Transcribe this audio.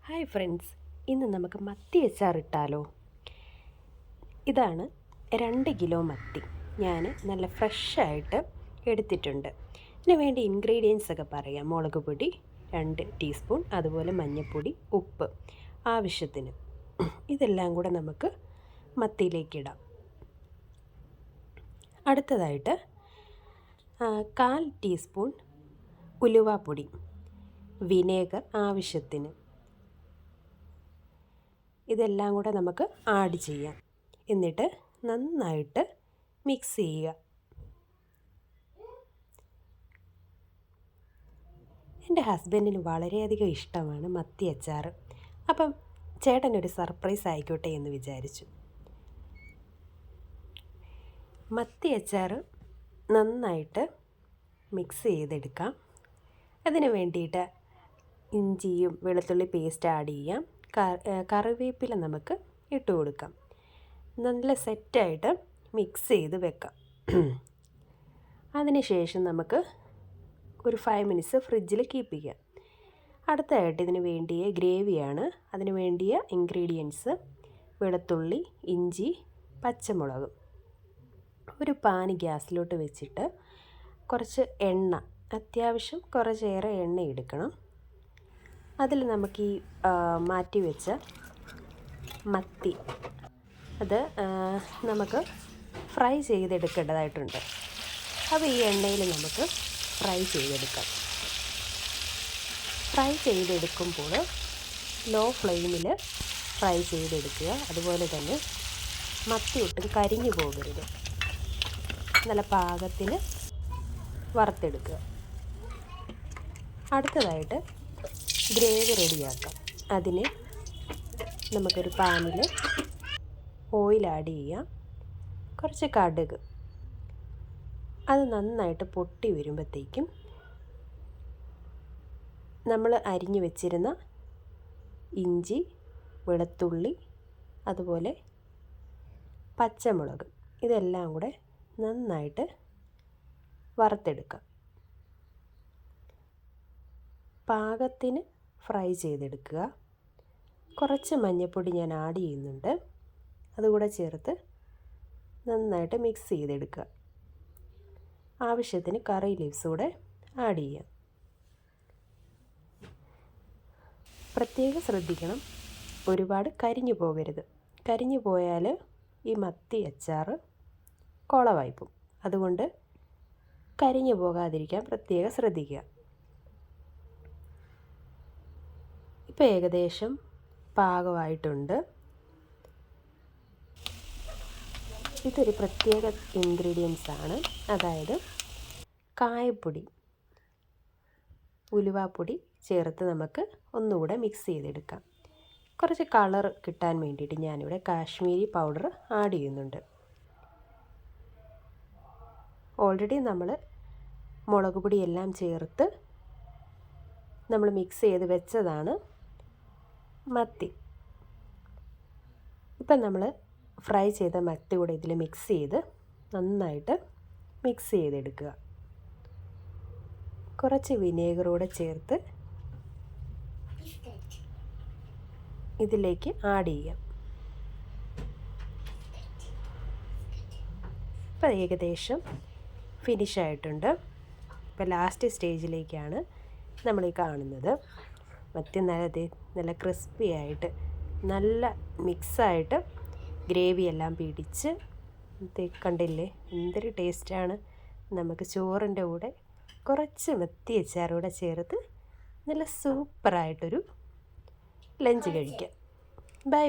Hi friends, ഇന്ന് നമുക്ക് മത്തി അച്ചാറിട്ടാലോ. ഇതാണ് 2 കിലോ മത്തി. ഞാൻ നല്ല ഫ്രഷായിട്ട് എടുത്തിട്ടുണ്ട്. ഇതിന് വേണ്ടി ഇൻഗ്രീഡിയൻസ് ഒക്കെ പറയാം. മുളക് പൊടി 2 ടീസ്പൂൺ, അതുപോലെ മഞ്ഞൾപ്പൊടി, ഉപ്പ് ആവശ്യത്തിന്. ഇതെല്ലാം കൂടെ നമുക്ക് മത്തിയിലേക്കിടാം. അടുത്തതായിട്ട് 1/4 ടീസ്പൂൺ ഉലുവാപ്പൊടി, വിനേഗർ ആവശ്യത്തിന്. ഇതെല്ലാം കൂടെ നമുക്ക് ആഡ് ചെയ്യാം. എന്നിട്ട് നന്നായിട്ട് മിക്സ് ചെയ്യുക. എൻ്റെ ഹസ്ബൻഡിന് വളരെയധികം ഇഷ്ടമാണ് മത്തി അച്ചാർ. അപ്പം ചേട്ടനൊരു സർപ്രൈസ് ആയിക്കോട്ടെ എന്ന് വിചാരിച്ചു. മത്തി അച്ചാർ നന്നായിട്ട് മിക്സ് ചെയ്തെടുക്കാം. അതിന് വേണ്ടിയിട്ട് ഇഞ്ചിയും വെളുത്തുള്ളി പേസ്റ്റ് ആഡ് ചെയ്യാം. കറിവേപ്പില നമുക്ക് ഇട്ട് കൊടുക്കാം. നല്ല സെറ്റായിട്ട് മിക്സ് ചെയ്ത് വെക്കാം. അതിനുശേഷം നമുക്ക് ഒരു 5 മിനിറ്റ്സ് ഫ്രിഡ്ജിൽ കീപ്പ് ചെയ്യാം. അടുത്തതായിട്ട് ഇതിന് വേണ്ടിയ ഗ്രേവിയാണ്. അതിന് വേണ്ടിയ ഇൻഗ്രീഡിയൻസ് വെളുത്തുള്ളി, ഇഞ്ചി, പച്ചമുളക്. ഒരു പാൻ ഗ്യാസിലോട്ട് വെച്ചിട്ട് കുറച്ച് എണ്ണ, അത്യാവശ്യം കുറച്ചേറെ എണ്ണ എടുക്കണം. അതിൽ നമുക്ക് ഈ മാറ്റി വെച്ച മത്തി അത് നമുക്ക് ഫ്രൈ ചെയ്തെടുക്കേണ്ടതായിട്ടുണ്ട്. അപ്പോൾ ഈ എണ്ണയിൽ നമുക്ക് ഫ്രൈ ചെയ്തെടുക്കാം. ഫ്രൈ ചെയ്തെടുക്കുമ്പോൾ ലോ ഫ്ലെയിമിൽ ഫ്രൈ ചെയ്തെടുക്കുക. അതുപോലെ തന്നെ മത്തി ഒട്ടും കരിഞ്ഞു പോകരുത്. നല്ല പാകത്തിന് വറുത്തെടുക്കുക. അടുത്തതായിട്ട് ഗ്രേവി റെഡിയാക്കാം. അതിന് നമുക്കൊരു പാനിൽ ഓയിൽ ആഡ് ചെയ്യാം. കുറച്ച് കടുക്. അത് നന്നായിട്ട് പൊട്ടി വരുമ്പോഴത്തേക്കും നമ്മൾ അരിഞ്ഞു വെച്ചിരുന്ന ഇഞ്ചി, വെളുത്തുള്ളി, അതുപോലെ പച്ചമുളക്, ഇതെല്ലാം കൂടെ നന്നായിട്ട് വറുത്തെടുക്കാം. പാകത്തിന് ഫ്രൈ ചെയ്തെടുക്കുക. കുറച്ച് മഞ്ഞൾപ്പൊടി ഞാൻ ആഡ് ചെയ്യുന്നുണ്ട്. അതുകൂടെ ചേർത്ത് നന്നായിട്ട് മിക്സ് ചെയ്തെടുക്കുക. ആവശ്യത്തിന് കറി ലീവ്സ് കൂടെ ആഡ് ചെയ്യാം. പ്രത്യേകം ശ്രദ്ധിക്കണം, ഒരുപാട് കരിഞ്ഞു പോകരുത്. കരിഞ്ഞു പോയാൽ ഈ മത്തി അച്ചാർ കുളവായിപ്പോവും. അതുകൊണ്ട് കരിഞ്ഞു പോകാതിരിക്കാൻ പ്രത്യേകം ശ്രദ്ധിക്കുക. ഇപ്പോൾ ഏകദേശം പാകമായിട്ടുണ്ട്. ഇതൊരു പ്രത്യേക ഇൻഗ്രീഡിയൻസ് ആണ്. അതായത് കായപ്പൊടി, ഉലുവാപ്പൊടി ചേർത്ത് നമുക്ക് ഒന്നുകൂടെ മിക്സ് ചെയ്തെടുക്കാം. കുറച്ച് കളർ കിട്ടാൻ വേണ്ടിയിട്ട് ഞാനിവിടെ കാശ്മീരി പൗഡർ ആഡ് ചെയ്യുന്നുണ്ട്. ഓൾറെഡി നമ്മൾ മുളക് പൊടിയെല്ലാം ചേർത്ത് നമ്മൾ മിക്സ് ചെയ്ത് വെച്ചതാണ് മത്തി. ഇപ്പം നമ്മൾ ഫ്രൈ ചെയ്ത മത്തി കൂടെ ഇതിൽ മിക്സ് ചെയ്ത് നന്നായിട്ട് മിക്സ് ചെയ്തെടുക്കുക. കുറച്ച് വിനേഗർ കൂടെ ചേർത്ത് ഇതിലേക്ക് ആഡ് ചെയ്യാം. ഇപ്പം ഏകദേശം ഫിനിഷായിട്ടുണ്ട്. ഇപ്പോൾ ലാസ്റ്റ് സ്റ്റേജിലേക്കാണ് നമ്മളീ കാണുന്നത്. മത്തി നല്ല ക്രിസ്പി ആയിട്ട് നല്ല മിക്സായിട്ട് ഗ്രേവി എല്ലാം പിടിച്ച് കണ്ടില്ലേ, എന്തൊരു ടേസ്റ്റാണ്. നമുക്ക് ചോറിൻ്റെ കൂടെ കുറച്ച് മത്തി അച്ചാറൂടെ ചേർത്ത് നല്ല സൂപ്പറായിട്ടൊരു ലഞ്ച് കഴിക്കാം. ബൈ.